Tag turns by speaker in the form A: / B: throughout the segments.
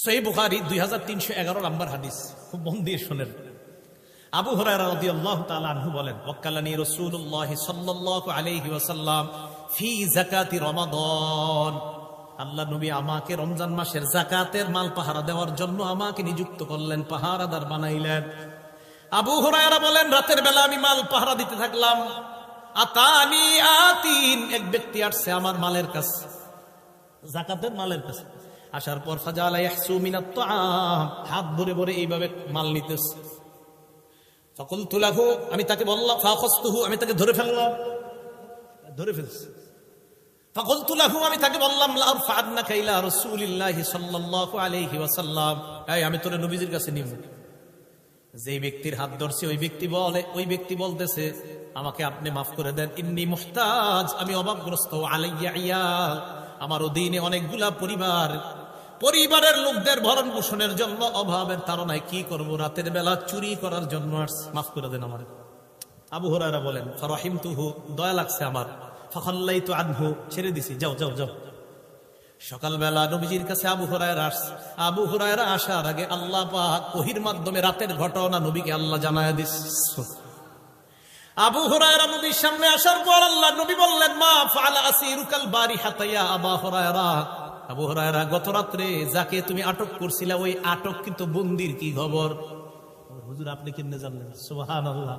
A: সহিহ বুখারী 2311 নম্বর হাদিস, খুব মন দিয়ে শুনেন। আবু হুরায়রা রাদিয়াল্লাহু তাআলা আনহু বলেন, ওয়াক্কালানি রাসূলুল্লাহ সাল্লাল্লাহু আলাইহি ওয়াসাল্লাম ফি যাকাতি রমাদান। আল্লাহ নবী আমাকে রমজান মাসের যাকাতের মাল পাহারা দেওয়ার জন্য আমাকে নিযুক্ত করলেন, পাহারাদার বানাইলেন। আবু হুরায়রা বলেন, রাতের বেলা আমি মাল পাহারা দিতে থাকলাম। আতানি আতিন, এক ব্যক্তি আসছে আমার মালের কাছে, যাকাতের মালের কাছে। আসার পর ফাজালা ইয়াহসু মিনাত তাআম, হাত ভরে ভরে এইভাবে মাল নিতেছে। ফাকুলতু লাহু, আমি তাকে বললাম, ফাখাসতুহু, আমি তাকে ধরে ফেললাম, ধরে ফেলছি। ফাকুলতু লাহু, আমি তাকে বললাম, লা আরফা'নাকা ইলা রাসূলিল্লাহি সাল্লাল্লাহু আলাইহি ওয়াসাল্লাম, এই আমি তোরে নবীজির কাছে নিব। যেই ব্যক্তির হাত ধরছি ওই ব্যক্তি বলতেছে, আমাকে আপনি মাফ করে দেন, ইন্নী মুহতাজ, আমি অভাবগ্রস্ত, আলাইয়া ইয়াল, আমার অধীনে অনেকগুলা পরিবারের লোকদের ভরণ পোষণের জন্য অভাবের তাড়নায় কি করব, রাতের বেলা চুরি করার জন্য আসছি, মাফ করে দেন আমার। আবু হুরায়রা বলেন, ফারাহিমতুহু, দয়া লাগছে আমার, ফাখাল্লাইতু আনহু, ছেড়ে দিছি, যাও যাও যাও। সকালবেলা নবীজির কাছে আবু হুরায়রা আসার আগে আল্লাহ পাক ওহীর মাধ্যমে রাতের ঘটনা নবীকে আল্লাহ জানায় দিচ্ছে। আবু হুরায়রা নবীর সামনে আসার পর আল্লাহ নবী বললেন, মা ফাআলা আসিরুকাল বারিহাতা ইয়া আবু হুরায়রা, আবু হুরায়রা, গত রাত্রে যাকে তুমি আটক করছিলা ওই আটককৃত বন্দির কি খবর? হুজুর আপনি কেমনে জানলেন? সুবহানাল্লাহ,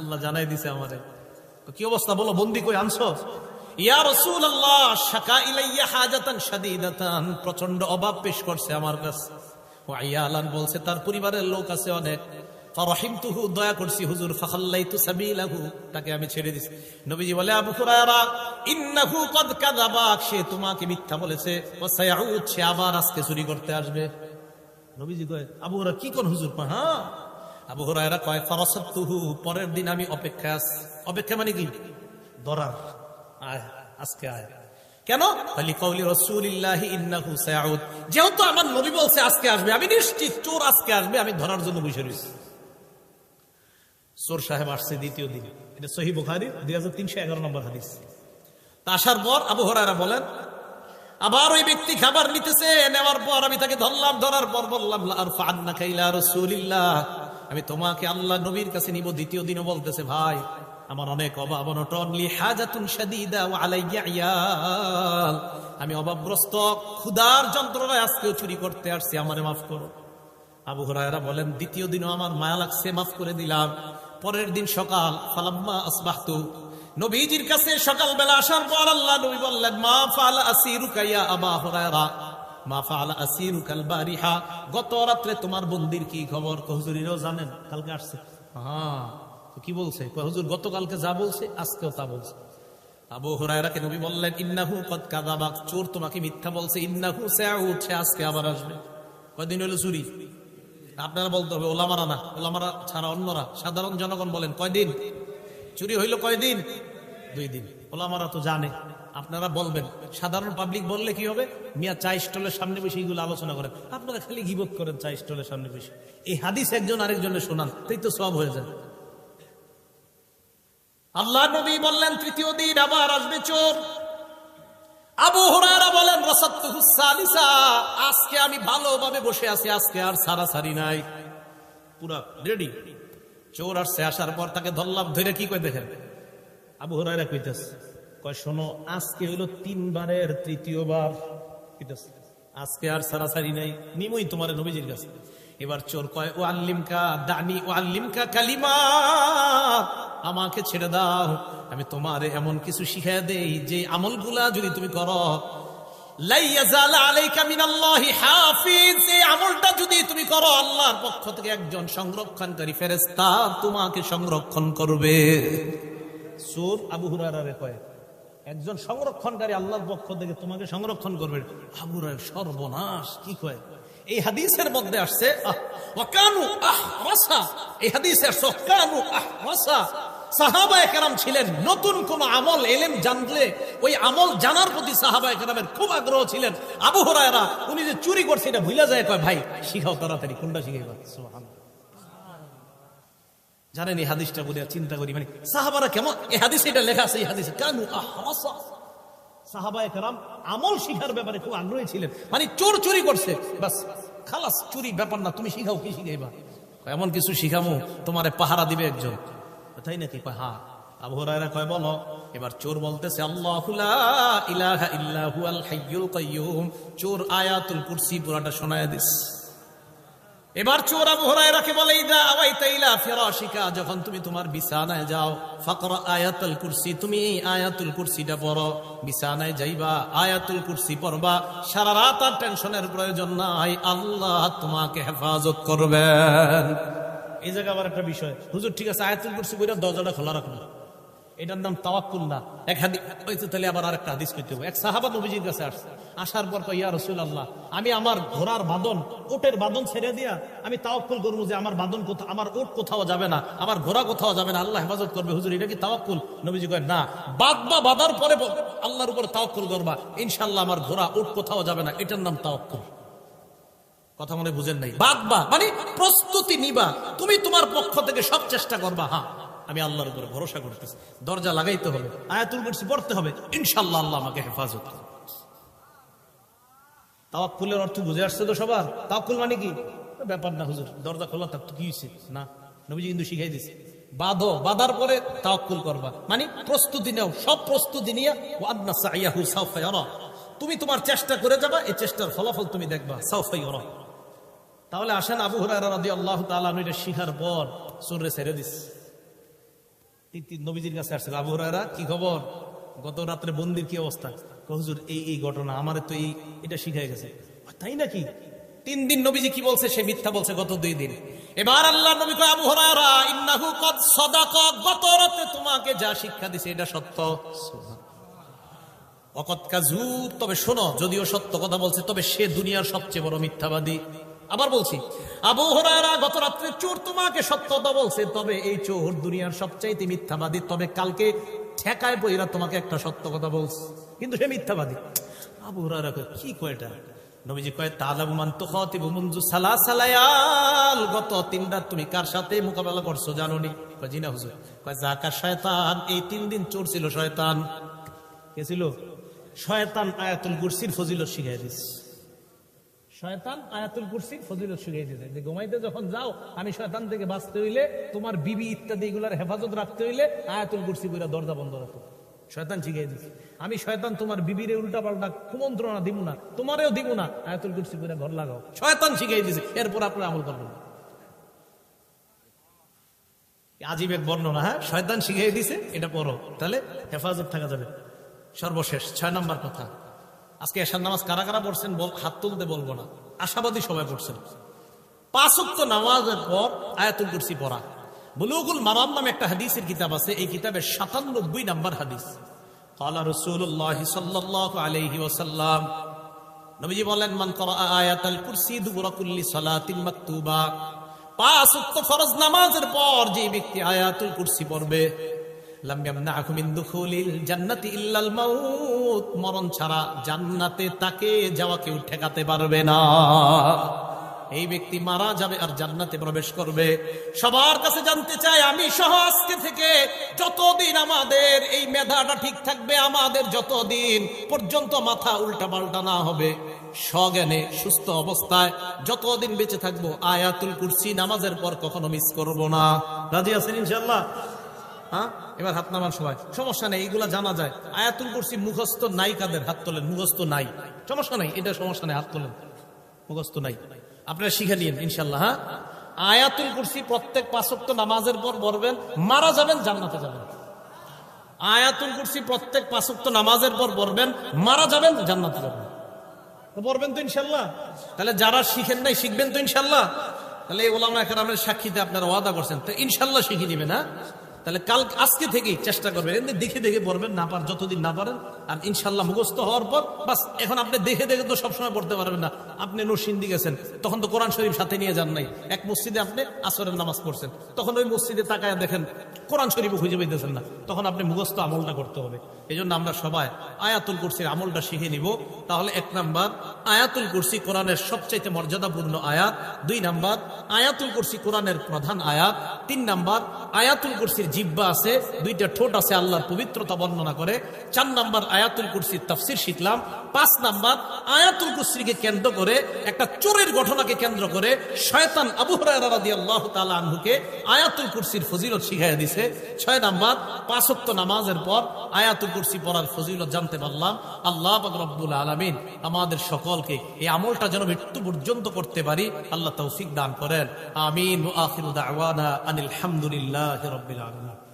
A: আল্লাহ জানাই দিছে আমারে। কি অবস্থা বলো, বন্দি কই আনছো? ইয়া রাসূলুল্লাহ, শাকা ইলাইয়া হাজাতান শাদীদাতান, প্রচন্ড অভাব পেশ করছে আমার কাছে। ওয়া ইয়ালান, বলছে তার পরিবারের লোক আছে অনেক। ফারাহিমতুহু, দয়া করছি হুজুর, ফাখাল্লাইতু সাবিলাহু, তাকে আমি ছেড়ে দিছি। নবীজি বলে, আবু হুরায়রা, ইন্নাহু ক্বাদ কাযাবাক, সে তোমাকে মিথ্যা বলেছে, ওয়া সায়াউদ, সে আবার আজকে চুরি করতে আসবে। নবীজি কয়, আবু হুরায়রা কি কোন হুজুর? হ্যাঁ। আবু হুরায়রা কয়, ফারাসাতুহু, পরের দিন আমি অপেক্ষা মানে কি? ধরার, আয় আজকে আয়। কেন? লিকাউলি রাসূলিল্লাহি ইন্নাহু সায়াউদ, যেহেতু আমার নবী বলছে আজকে আসবে, আমি নিশ্চিত চোর আজকে আসবে, আমি ধরার জন্য বসে রয়েছি। চোর সাহেব আসছে দ্বিতীয় দিন, এটা সহিহ বুখারী 2311 নম্বর হাদিস। তা আসার পর আবু হুরায়রা বলেন, আবার ওই ব্যক্তি খাবার নিতেছে, নেওয়ার পর আমি তাকে ধরলাম, ধরার পর বললাম, লা আরফা'নাকা ইলা রাসূলিল্লাহ, আমি তোমাকে আল্লাহ নবীর কাছে নিব। দ্বিতীয় দিনও বলতেছে, ভাই আমার অনেক অভাব অনটন, লি হাজাতুন শাদীদা ওয়া আলাইয়া ইয়াল, আমি অভাবগ্রস্ত, ক্ষুধার যন্ত্রণায় আজকেও চুরি করতে আসছি, আমারে মাফ করো। আবু হুরায়রা বলেন, দ্বিতীয় দিনও আমার মায়া লাগছে, মাফ করে দিলাম। পরের দিন সকাল, ফালাম্মা আসবাহতু, নবীজির কাছে সকালবেলা আসার পর আল্লাহ নবী বললেন, মা ফাআলা আসিরুকা ইয়া আবা হুরায়রা, মা ফাআলা আসিরুকাল বারিহা, গত রাতে তোমার বন্দির কি খবর? হুজুরিরাও জানেন, কালকে আসছে। হ্যাঁ, কি বলছে? হুজুর গতকালকে যা বলছে আজকেও তা বলছে। আবু হুরায়রাকে নবী বললেন, ইন্নাহু ক্বাদ কাযাবাক, চোর তোমাকে মিথ্যা বলছে, ইন্নাহু সায়াউদ, সে আজকে আবার আসবে। কয়দিন হলো চুরি? আপনারা বলতে হবে, ওলামারা না, ওলামারা ছাড়া অন্যরা, সাধারণ জনগণ বলেন, কয়দিন চুরি হইল? কয়দিন? 2 দিন। ওলামারা তো জানে, আপনারা বলবেন। সাধারণ পাবলিক বললে কি হবে? মিয়া চা স্টলের সামনে বসে এগুলো আলোচনা করেন, আপনারা খালি গীবত করেন চা স্টলের সামনে বসে। এই হাদিস একজন আরেকজনের শোনান, তাই তো সওয়াব হয়ে যায়। আল্লাহ নবী বললেন, তৃতীয় দিন আবার আসবে চোর। আবু হুরায়রা বলেন, রাসাতুহু সালিসা, আজকে আমি ভালোভাবে বসে আছি, আজকে আর সারাসারি নাই, পুরা রেডি। চোর আসছে, আসার পর তাকে ধরলাম, ধরে কি কয় দেখেন, আবু হুরায়রা কইতেছে, কয় শোনো, আজকে হইল 3 বারের তৃতীয়বার, কইতেছে আজকে আর সারাসারি নাই, নিমই তোমার নবীজির কাছে। এবার চোর কয়, ও আল্লিমকা দানি, ও আল্লিমকা কালিমা, আমাকে ছেড়ে দাও, আমি তোমারে এমন কিছু শিখাই দেই যে আমলগুলা যদি তুমি করো, লা ইয়াজাল আলাইকা মিনাল্লাহি হাফিজ, এই আমলটা যদি তুমি করো, আল্লাহর পক্ষ থেকে একজন সংরক্ষণকারী ফেরেশতা তোমাকে সংরক্ষণ করবে। চোর আবু হুরায়রারে কয়, একজন সংরক্ষণকারী আল্লাহর পক্ষ থেকে তোমাকে সংরক্ষণ করবে। আবু হুরায়রা সর্বনাশ, কি কয়? এই হাদিসের মধ্যে আসছে ওয়াকানু আহরাসা, এই হাদিসে আসছে ওয়াকানু আহরাসা, সাহাবায়ে কেরাম ছিলেন নতুন কোন আমল ইলম জানলে ওই আমল জানার প্রতি সাহাবায়ে কেরামের খুব আগ্রহ ছিলেন। আবু হুরায়রা উনি যে চুরি করছে এটা ভুলে যায়, কয় ভাই শিখাও তাড়াতাড়ি, কোনটা শিখাইবা? সুবহানাল্লাহ। জানেন এই হাদিসটা বলে চিন্তা করি, মানে সাহাবারা কেমন, এই হাদিসে এটা লেখা আছে, এই হাদিসে কানু আহরাসা, সাহাবায়ে কেরাম আমল শিখার ব্যাপারে খুব আগ্রহী ছিলেন। মানে চোর চুরি করছে, বাস খালাস, চুরি ব্যাপার না, তুমি শিখাও, কি শিখাইবা? এমন কিছু শিখামু তোমারে পাহারা দিবে একজন, তাই নাকি? হ্যাঁ। আবু হুরায়রা কয় বলো। এবার চোর বলতেছে আল্লাহু লা ইলাহা ইল্লা হুয়াল হাইয়ুল কাইয়্যুম। চোর আয়াতুল কুরসি পুরাটা শোনায় দিস। এবার চোর আবু হুরায়রাকে বলে ইদা আওয়াইতা ইলা ফিরাশিকা, যখন তুমি তোমার বিছানায় যাও, ফাকরা আয়াতুল কুরসি, তুমি এই আয়াতুল কুরসিটা পড়ো। বিছানায় যাইবা, আয়াতুল কুরসি পড়বা, সারা রাত আর টেনশনের প্রয়োজন নাই, আল্লাহ তোমাকে হেফাজত করবেন। এই জায়গা আবার একটা বিষয়, হুজুর ঠিক আছে আয়াতুল কুরসি পড়ে দরজাটা খোলা রাখুন, এটার নাম তাওয়াক্কুল না। এক হাদিস হইতে তাহলে আবার আরেকটা হাদিস কইতে হবে। এক সাহাবা নবীজির কাছে আসছে, আসার পর কয় ইয়া রাসূলুল্লাহ, আমি আমার ঘোড়ার বাঁধন, ওটের বাঁধন ছেড়ে দিয়া আমি তাওয়াক্কুল করব যে আমার বাঁধন কোথাও, আমার ওট কোথাও যাবে না, আমার ঘোড়া কোথাও যাবে না, আল্লাহ হেফাজত করবে। হুজুর এটা কি তাওয়াক্কুল? নবীজি কয় না, বাঁধবা, বাঁধার পরে আল্লাহর উপর তাওয়াক্কুল করবা, ইনশাআল্লাহ আমার ঘোড়া ওট কোথাও যাবে না, এটার নাম তাওয়াক্কুল। কথা মনে বুঝেন নাই? বাঁধবা মানে প্রস্তুতি নিবা, তুমি তোমার পক্ষ থেকে সব চেষ্টা করবা, হ্যাঁ আমি আল্লাহর উপরে ভরসা করতেছি। দরজা লাগাইতে হবে, আয়াতুল কুরসি পড়তে হবে, ইনশাআল্লাহ আল্লাহ আমাকে হেফাজত করবে। তাওয়াক্কুলের অর্থ বুঝে আসছে তো সবার? তাওয়াক্কুল মানে কি? ব্যাপার না হুজুর, দরজা খোলা থাক তো কি হয়েছে, না, নবীজি কিন্তু শিখাই দিয়েছে বাঁধো, বাঁধার পরে তাওয়াক্কুল করবা, মানে প্রস্তুতি নাও, সব প্রস্তুতি নিয়ে ওয়ান্না সাইয়াহু সাওফা ইয়ারা, তুমি তোমার চেষ্টা করে যাবা, এই চেষ্টার ফলাফল তুমি দেখবা, সাওফা ইয়ারা। তাহলে আসেন আবু হুরায়রা রাদিয়াল্লাহু তাআলা আনহু এটা শিখার পর চোরে ছেড়ে দিস। নবীজির কাছে আসছে, আবু হুরায়রা কি খবর, গত রাত্রে বন্দির কি অবস্থা? হুজুর এই ঘটনা, আমার তো এটা শিখাই গেছে। তাই নাকি? 3 দিন নবীজি কি বলছে, সে মিথ্যা বলছে গত 2 দিন। এবার আল্লাহ নবী কয় আবু হুরায়রা ইন্নাহু ক্বাদ সাদাকা, গত রাতে তোমাকে যা শিক্ষা দিছে এটা সত্য। ওয়াকাদ কাযুব, তবে শোনো, যদিও সত্য কথা বলছে তবে সে দুনিয়ার সবচেয়ে বড় মিথ্যাবাদী। আবার বলছি, আবু হুরায়রা গত রাত্রে চোর তোমাকে সত্য কথা বলছে, তবে এই চোর দুনিয়ার সবচাইতে মিথ্যাবাদী, তবে কালকে ঠেকায় বইরা তোমাকে একটা সত্য কথা বলছে, কিন্তু সে মিথ্যাবাদী। আবু হুরায়রা কয় কি কয় এটা? নবীজি কয় তালাবু মান তুখাতিবু মুনযু সালাসা লায়াল, গত 3 রাত তুমি কার সাথে মোকাবেলা করছো জানোনি? কয় জি না হুজুর। কয় জাকার শয়তান, এই 3 দিন চোর ছিল শয়তান। কে ছিল? শয়তান আয়াতুল কুরসির ফজিলত শিখাই দিছে। শয়তান আয়াতুল কুরসির ফজিলত শিখাই দিছে যে ঘুমাইতে যখন যাও, আমি শয়তান থেকে বাঁচতে হইলে, তোমার বিবি ইত্যাদি এগুলার হেফাজত রাখতে হইলে আয়াতুল কুরসি কইরা দরজা বন্ধ রাখো। শয়তান শিখাই দিছে, আমি শয়তান তোমার বিবিরে উল্টা পাল্টা কুমন্ত্রণা দিব না, তোমারেও দিব না, আয়াতুল কুরসি কইরা ঘর লাগাও। শয়তান শিখাই দিছে, এরপর আপনারা আমল করবেন। আজীব এক বর্ণনা। হ্যাঁ, শয়তান শিখাই দিছে, এটা পড়ো, তাহলে হেফাজত থাকা যাবে। সর্বশেষ 6 নম্বর কথা, আজকে এশার নামাজ কারা কারা পড়ছেন হাত তুলতে বলবো না, আশাবাদী সবাই পড়ছেন। 5 ওয়াক্ত নামাজের পর আয়াতুল কুরসি পড়া। বুলুগুল মারাম নামে একটা হাদিসের কিতাব আছে, এই কিতাবের 97 নম্বর হাদিস। ক্বালা রাসূলুল্লাহ সাল্লাল্লাহু আলাইহি ওয়াসাল্লাম, নবীজি বলেন, মান ক্বারা আয়াতুল কুরসি দুবুরা কুল্লি সালাতিন মাকতুবা, 5 ওয়াক্ত ফরজ নামাজের পর যে ব্যক্তি আয়াতুল কুরসি পড়বে, লাম ইয়ামনাহু মিন দুখুলিল জান্নাতি ইল্লাল মাউত, মরণ ছাড়া জান্নাতে তাকে যাওয়া কেউ ঠেকাতে পারবে না। এই ব্যক্তি মারা যাবে আর জান্নাতে প্রবেশ করবে। সবার কাছে জানতে চাই, আমি সহ আজকে থেকে যতদিন আমাদের এই মেধাটা ঠিক থাকবে, আমাদের যতদিন পর্যন্ত মাথা উল্টা পাল্টা না হবে, সজ্ঞানে সুস্থ অবস্থায় যতদিন বেঁচে থাকবো, আয়াতুল কুরসি নামাজের পর কখনো মিস করব না। রাজি আছেন ইনশাআল্লাহ? হ্যাঁ, এবার হাত নামান সবাই, সমস্যা নেই, এগুলা জানা যায়। আয়াতুল কুরসি মুখস্থ নাই কাদের? হাত তোলেন। মুখস্থ নাই, সমস্যা নাই, এটা সমস্যা নেই, হাত তোলেন। মুখস্থ নাই, আপনারা শিখে নিন ইনশাআল্লাহ। হ্যাঁ, আয়াতুল কুরসি প্রত্যেক 5 ওয়াক্ত নামাজের পর পড়বেন, মারা যাবেন জান্নাতে যাবেন। আয়াতুল কুরসি প্রত্যেক 5 ওয়াক্ত নামাজের পর পড়বেন, মারা যাবেন জান্নাতে যাবেন। পড়বেন তো ইনশাআল্লাহ? তাহলে যারা শিখেন নাই শিখবেন তো ইনশাআল্লাহ? তাহলে এই ওলামা কেরামের সাক্ষীতে আপনারা ওয়াদা করছেন, তো ইনশাআল্লাহ শিখে নিবেন। হ্যাঁ, তাহলে আজকে থেকেই চেষ্টা করবেন, দেখে দেখে পড়বেন, না পার যতদিন না পারেন, আর ইনশাল্লাহ মুখস্থ হওয়ার পর বাস। এখন আপনি দেখে দেখে তো সবসময় পড়তে পারবেন না। আপনি নরসিংদী গেছেন, তখন তো কোরআন শরীফ সাথে নিয়ে যান নাই। এক মসজিদে আপনি আসরের নামাজ পড়ছেন, তখন ওই মসজিদে তাকায় দেখেন কোরআন শরীফও খুঁজে পাইতেছেন না, তখন আপনি মুখস্থ আমলটা করতে হবে। এই জন্য আমরা সবাই আয়াতুল কুরসির আমলটা শিখে নিব। তাহলে 1 নাম্বার, আয়াতুল কুরসি কোরআনের সবচাইতে মর্যাদাপূর্ণ আয়াত। 2 নাম্বার, আয়াতুল কুরসি কোরআনের প্রধান আয়াত। 3 নাম্বার, আয়াতুল কুরসির জিহ্বা আছে, 2টা ঠোঁট আছে, আল্লাহর পবিত্রতা বর্ণনা করে। 4 নাম্বার, আয়াতুল কুরসির তাফসীর শিখলাম। 5 নাম্বার, আয়াতুল কুরসিকে কেন্দ্র করে একটা চোরের ঘটনাকে কেন্দ্র করে শয়তান আবু হুরায়রা রাদিয়াল্লাহু তাআলা আনহুকে আয়াতুল কুরসির ফজিলত শিখাইয়া দিয়েছে। 6 নাম্বার, 5 ওয়াক্ত নামাজের পর আয়াতুল কুরসি পড়ার ফজিলত জানতে পারলাম। আল্লাহ পাক রব্বুল আলামিন আমাদের সকলকে এই আমলটা যেন মৃত্যু পর্যন্ত করতে পারি, আল্লাহ তৌফিক দান করেন। আমিন। ওয়া আখিরু দাওয়ানা আনিল হামদুলিল্লাহি রাব্বিল আলামিন।